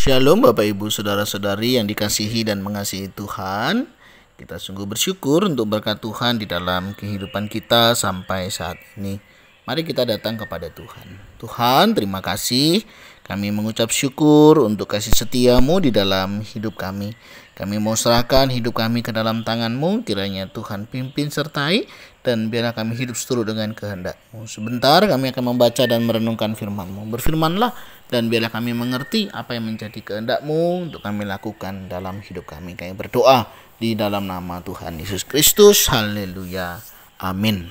Shalom Bapak Ibu Saudara-saudari yang dikasihi dan mengasihi Tuhan. Kita sungguh bersyukur untuk berkat Tuhan di dalam kehidupan kita sampai saat ini. Mari kita datang kepada Tuhan. Tuhan, terima kasih. Kami mengucap syukur untuk kasih setia-Mu di dalam hidup kami. Kami mau serahkan hidup kami ke dalam tangan-Mu. Kiranya Tuhan pimpin sertai dan biarlah kami hidup seturut dengan kehendak-Mu. Sebentar kami akan membaca dan merenungkan firman-Mu. Berfirmanlah dan biarlah kami mengerti apa yang menjadi kehendak-Mu untuk kami lakukan dalam hidup kami. Kami berdoa di dalam nama Tuhan Yesus Kristus. Haleluya. Amin.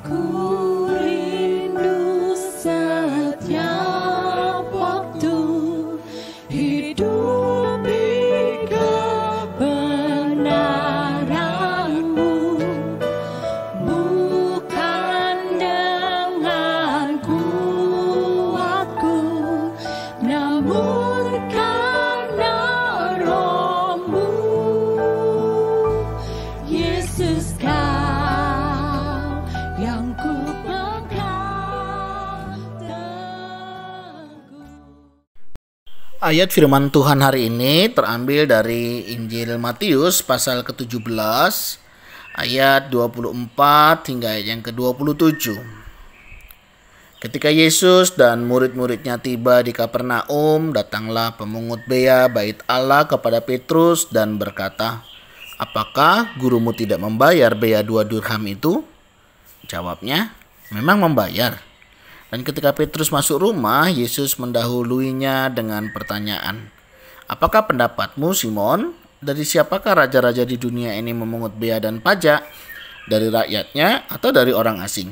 Ku rindu setiap waktu hidup di kebenaran-Mu, bukan dengan kuatku, namun karena Roh-Mu. Yesus, Kau yang ku pegang teguh. Ayat firman Tuhan hari ini terambil dari Injil Matius pasal ke-17 ayat 24 hingga ayat yang ke-27. Ketika Yesus dan murid-muridnya tiba di Kapernaum, datanglah pemungut bea bait Allah kepada Petrus dan berkata, "Apakah gurumu tidak membayar bea 2 dirham itu?" Jawabnya, "Memang membayar." Dan ketika Petrus masuk rumah, Yesus mendahuluinya dengan pertanyaan, "Apakah pendapatmu, Simon? Dari siapakah raja-raja di dunia ini memungut bea dan pajak? Dari rakyatnya atau dari orang asing?"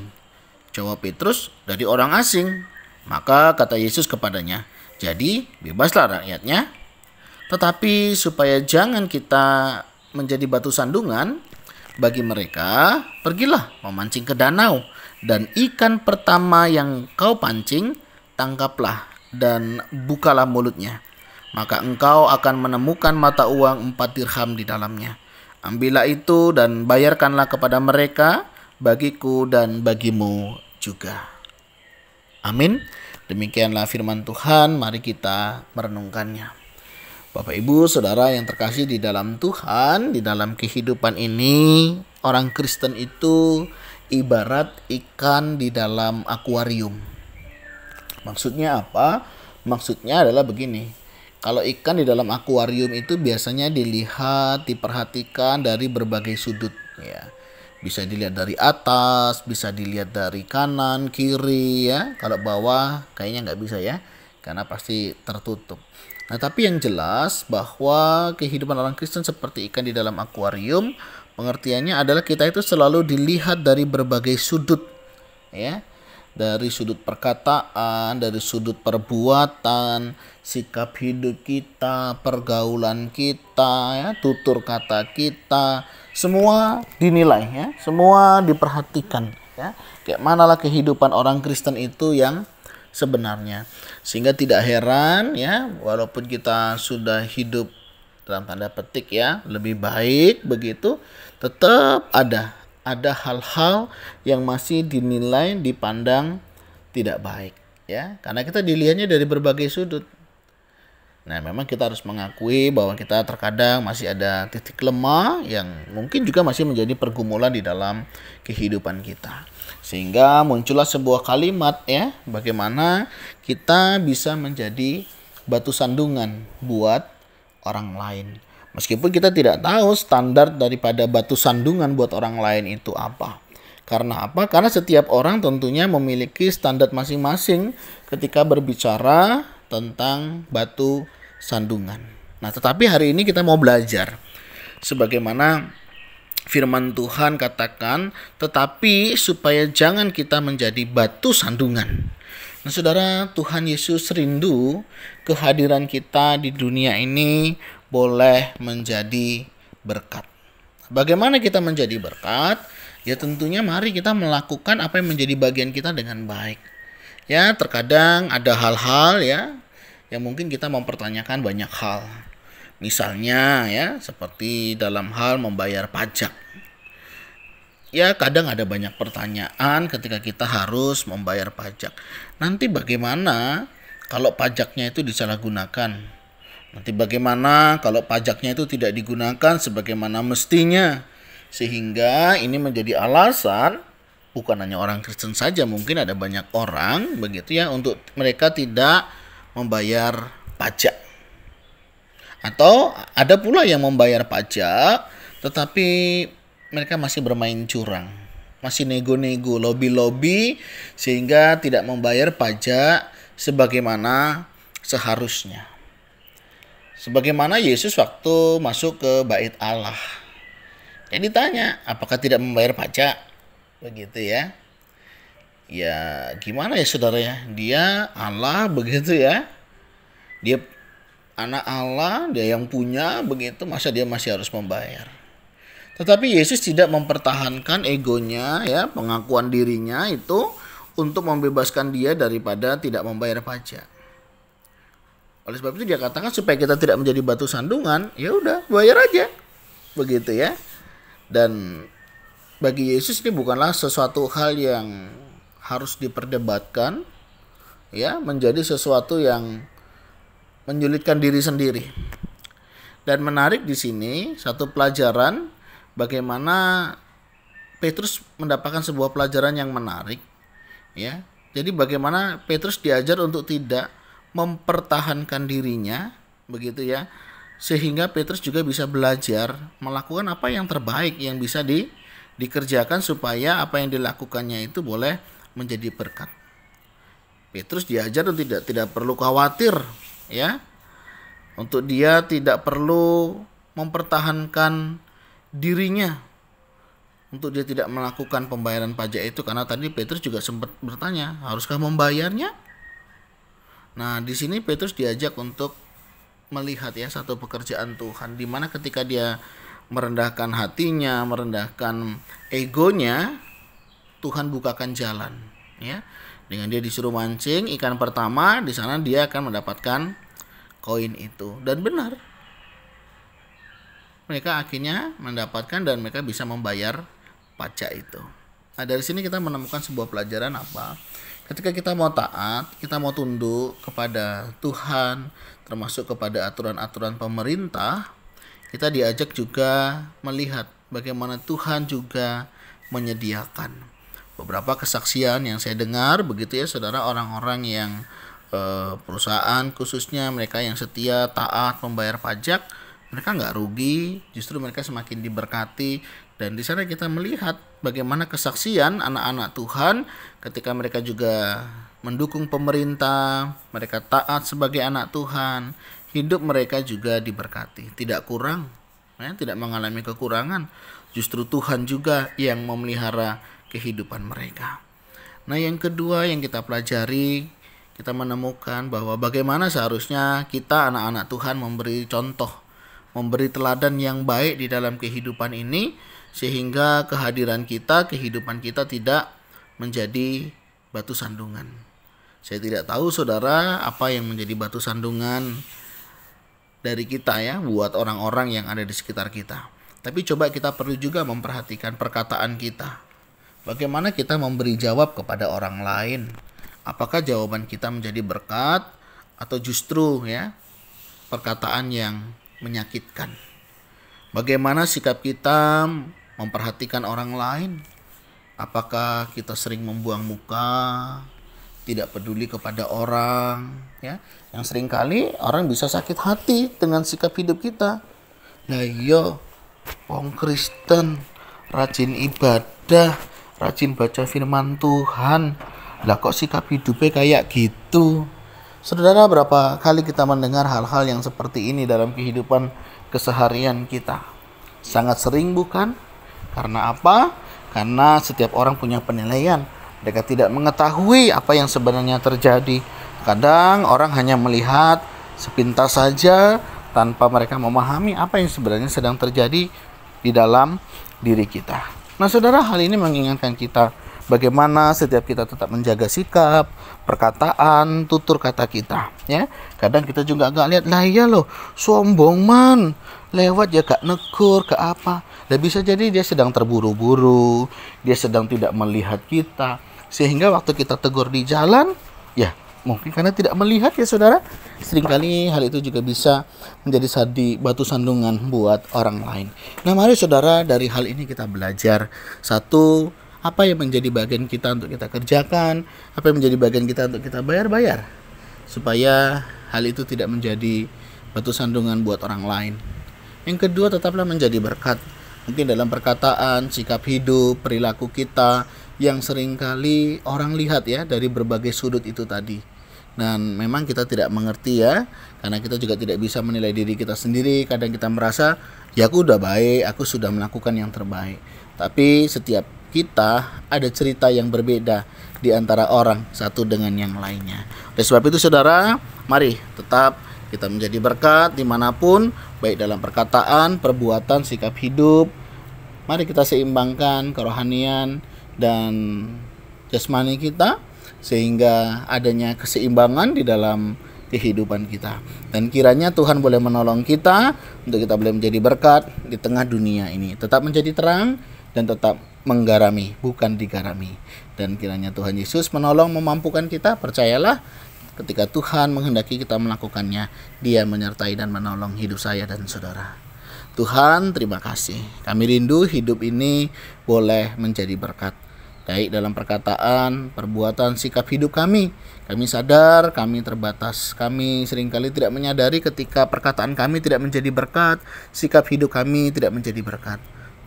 Jawab Petrus, "Dari orang asing." Maka kata Yesus kepadanya, "Jadi bebaslah rakyatnya. Tetapi supaya jangan kita menjadi batu sandungan bagi mereka, pergilah memancing ke danau, dan ikan pertama yang kau pancing, tangkaplah dan bukalah mulutnya. Maka engkau akan menemukan mata uang 4 dirham di dalamnya. Ambillah itu dan bayarkanlah kepada mereka, bagiku dan bagimu juga." Amin. Demikianlah firman Tuhan, mari kita merenungkannya. Bapak Ibu Saudara yang terkasih di dalam Tuhan, di dalam kehidupan ini, orang Kristen itu ibarat ikan di dalam akuarium. Maksudnya apa? Maksudnya adalah begini. Kalau ikan di dalam akuarium itu biasanya dilihat, diperhatikan dari berbagai sudut, ya. Bisa dilihat dari atas, bisa dilihat dari kanan, kiri, ya. Kalau bawah kayaknya nggak bisa, ya, karena pasti tertutup. Nah, tapi yang jelas bahwa kehidupan orang Kristen seperti ikan di dalam akuarium, pengertiannya adalah kita itu selalu dilihat dari berbagai sudut, ya. Dari sudut perkataan, dari sudut perbuatan, sikap hidup kita, pergaulan kita, ya, tutur kata kita, semua dinilai, ya, semua diperhatikan, ya. Kayak manalah kehidupan orang Kristen itu yang sebenarnya. Sehingga tidak heran, ya, walaupun kita sudah hidup dalam tanda petik, ya, lebih baik begitu, tetap ada hal-hal yang masih dinilai, dipandang tidak baik, ya, karena kita dilihatnya dari berbagai sudut. Nah, memang kita harus mengakui bahwa kita terkadang masih ada titik lemah yang mungkin juga masih menjadi pergumulan di dalam kehidupan kita. Sehingga muncullah sebuah kalimat, ya, bagaimana kita bisa menjadi batu sandungan buat orang lain. Meskipun kita tidak tahu standar daripada batu sandungan buat orang lain itu apa. Karena apa? Karena setiap orang tentunya memiliki standar masing-masing ketika berbicara tentang batu sandungan. Nah, tetapi hari ini kita mau belajar sebagaimana firman Tuhan katakan, tetapi supaya jangan kita menjadi batu sandungan. Nah, Saudara, Tuhan Yesus rindu kehadiran kita di dunia ini boleh menjadi berkat. Bagaimana kita menjadi berkat? Ya, tentunya mari kita melakukan apa yang menjadi bagian kita dengan baik. Ya, terkadang ada hal-hal, ya, yang mungkin kita mempertanyakan banyak hal. Misalnya, ya, seperti dalam hal membayar pajak. Ya, kadang ada banyak pertanyaan ketika kita harus membayar pajak. Nanti bagaimana kalau pajaknya itu disalahgunakan? Nanti bagaimana kalau pajaknya itu tidak digunakan sebagaimana mestinya? Sehingga ini menjadi alasan bukan hanya orang Kristen saja, mungkin ada banyak orang begitu ya, untuk mereka tidak membayar pajak. Atau ada pula yang membayar pajak tetapi mereka masih bermain curang, masih nego-nego, lobby-lobby, sehingga tidak membayar pajak sebagaimana seharusnya. Sebagaimana Yesus waktu masuk ke bait Allah, dia ditanya apakah tidak membayar pajak, begitu ya. Ya gimana ya saudara ya, dia Allah begitu ya, dia anak Allah, dia yang punya begitu, masa dia masih harus membayar? Tetapi Yesus tidak mempertahankan egonya ya, pengakuan dirinya itu untuk membebaskan dia daripada tidak membayar pajak. Oleh sebab itu dia katakan supaya kita tidak menjadi batu sandungan, ya udah bayar aja. Begitu ya. Dan bagi Yesus ini bukanlah sesuatu hal yang harus diperdebatkan ya, menjadi sesuatu yang menyulitkan diri sendiri. Dan menarik di sini satu pelajaran bagaimana Petrus mendapatkan sebuah pelajaran yang menarik ya. Jadi bagaimana Petrus diajar untuk tidak mempertahankan dirinya begitu ya, sehingga Petrus juga bisa belajar melakukan apa yang terbaik yang bisa dikerjakan supaya apa yang dilakukannya itu boleh menjadi berkat. Petrus diajar untuk tidak perlu khawatir ya, untuk dia tidak perlu mempertahankan dirinya, untuk dia tidak melakukan pembayaran pajak itu, karena tadi Petrus juga sempat bertanya, haruskah membayarnya? Nah, di sini Petrus diajak untuk melihat ya satu pekerjaan Tuhan, di mana ketika dia merendahkan hatinya, merendahkan egonya, Tuhan bukakan jalan ya. Dengan dia disuruh mancing ikan pertama, di sana dia akan mendapatkan koin itu, dan benar. Mereka akhirnya mendapatkan dan mereka bisa membayar pajak itu. Nah, dari sini kita menemukan sebuah pelajaran apa? Ketika kita mau taat, kita mau tunduk kepada Tuhan, termasuk kepada aturan-aturan pemerintah, kita diajak juga melihat bagaimana Tuhan juga menyediakan. Beberapa kesaksian yang saya dengar begitu ya saudara, orang-orang yang perusahaan khususnya mereka yang setia, taat, membayar pajak, mereka nggak rugi, justru mereka semakin diberkati. Dan di sana kita melihat bagaimana kesaksian anak-anak Tuhan ketika mereka juga mendukung pemerintah, mereka taat sebagai anak Tuhan, hidup mereka juga diberkati, tidak kurang, ya, tidak mengalami kekurangan. Justru Tuhan juga yang memelihara kehidupan mereka. Nah, yang kedua yang kita pelajari, kita menemukan bahwa bagaimana seharusnya kita anak-anak Tuhan memberi contoh, memberi teladan yang baik di dalam kehidupan ini, sehingga kehadiran kita, kehidupan kita tidak menjadi batu sandungan. Saya tidak tahu saudara apa yang menjadi batu sandungan dari kita ya, buat orang-orang yang ada di sekitar kita. Tapi coba kita perlu juga memperhatikan perkataan kita. Bagaimana kita memberi jawab kepada orang lain? Apakah jawaban kita menjadi berkat atau justru ya perkataan yang menyakitkan? Bagaimana sikap kita memperhatikan orang lain? Apakah kita sering membuang muka, tidak peduli kepada orang ya? Yang seringkali orang bisa sakit hati dengan sikap hidup kita. Nah iya, wong Kristen rajin ibadah, rajin baca firman Tuhan, lah kok sikap hidupnya kayak gitu? Saudara, berapa kali kita mendengar hal-hal yang seperti ini dalam kehidupan keseharian kita? Sangat sering bukan? Karena apa? Karena setiap orang punya penilaian. Mereka tidak mengetahui apa yang sebenarnya terjadi. Kadang orang hanya melihat sepintas saja tanpa mereka memahami apa yang sebenarnya sedang terjadi di dalam diri kita. Nah saudara, hal ini mengingatkan kita bagaimana setiap kita tetap menjaga sikap, perkataan, tutur kata kita ya. Kadang kita juga agak lihat, lah iya loh, sombong man, lewat ya gak negur, gak apa. Dan bisa jadi dia sedang terburu-buru, dia sedang tidak melihat kita, sehingga waktu kita tegur di jalan, ya Mungkin karena tidak melihat ya saudara. Seringkali hal itu juga bisa menjadi batu sandungan buat orang lain. Nah mari saudara, dari hal ini kita belajar. Satu, apa yang menjadi bagian kita untuk kita kerjakan, apa yang menjadi bagian kita untuk kita bayar, supaya hal itu tidak menjadi batu sandungan buat orang lain. Yang kedua, tetaplah menjadi berkat. Mungkin dalam perkataan, sikap hidup, perilaku kita yang seringkali orang lihat ya dari berbagai sudut itu tadi. Dan memang kita tidak mengerti ya, karena kita juga tidak bisa menilai diri kita sendiri. Kadang kita merasa, ya aku udah baik, aku sudah melakukan yang terbaik. Tapi setiap kita ada cerita yang berbeda di antara orang satu dengan yang lainnya. Oleh sebab itu saudara, mari tetap kita menjadi berkat dimanapun, baik dalam perkataan, perbuatan, sikap hidup. Mari kita seimbangkan kerohanian dan jasmani kita, sehingga adanya keseimbangan di dalam kehidupan kita. Dan kiranya Tuhan boleh menolong kita untuk kita boleh menjadi berkat di tengah dunia ini, tetap menjadi terang dan tetap menggarami, bukan digarami. Dan kiranya Tuhan Yesus menolong, memampukan kita. Percayalah, ketika Tuhan menghendaki kita melakukannya, Dia menyertai dan menolong hidup saya dan saudara. Tuhan, terima kasih. Kami rindu hidup ini boleh menjadi berkat, baik dalam perkataan, perbuatan, sikap hidup kami. Kami sadar kami terbatas. Kami seringkali tidak menyadari ketika perkataan kami tidak menjadi berkat, sikap hidup kami tidak menjadi berkat.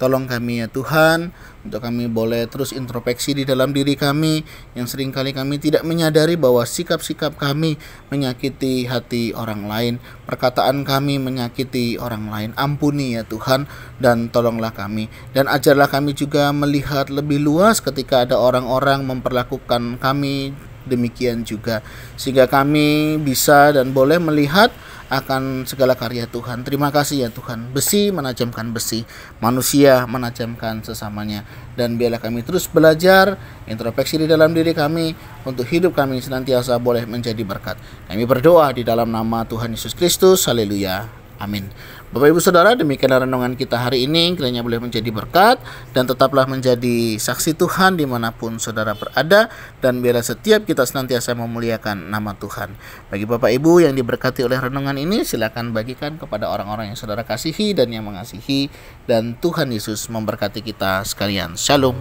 Tolong kami ya Tuhan, untuk kami boleh terus introspeksi di dalam diri kami, yang seringkali kami tidak menyadari bahwa sikap-sikap kami menyakiti hati orang lain, perkataan kami menyakiti orang lain. Ampuni ya Tuhan, dan tolonglah kami. Dan ajarlah kami juga melihat lebih luas ketika ada orang-orang memperlakukan kami demikian juga, sehingga kami bisa dan boleh melihat akan segala karya Tuhan. Terima kasih ya Tuhan. Besi menajamkan besi, manusia menajamkan sesamanya. Dan biarlah kami terus belajar, introspeksi di dalam diri kami, untuk hidup kami senantiasa boleh menjadi berkat. Kami berdoa di dalam nama Tuhan Yesus Kristus. Haleluya. Amin. Bapak Ibu Saudara, demikian renungan kita hari ini. Kiranya boleh menjadi berkat, dan tetaplah menjadi saksi Tuhan dimanapun saudara berada. Dan biarlah setiap kita senantiasa memuliakan nama Tuhan. Bagi Bapak Ibu yang diberkati oleh renungan ini, silakan bagikan kepada orang-orang yang saudara kasihi dan yang mengasihi. Dan Tuhan Yesus memberkati kita sekalian. Shalom.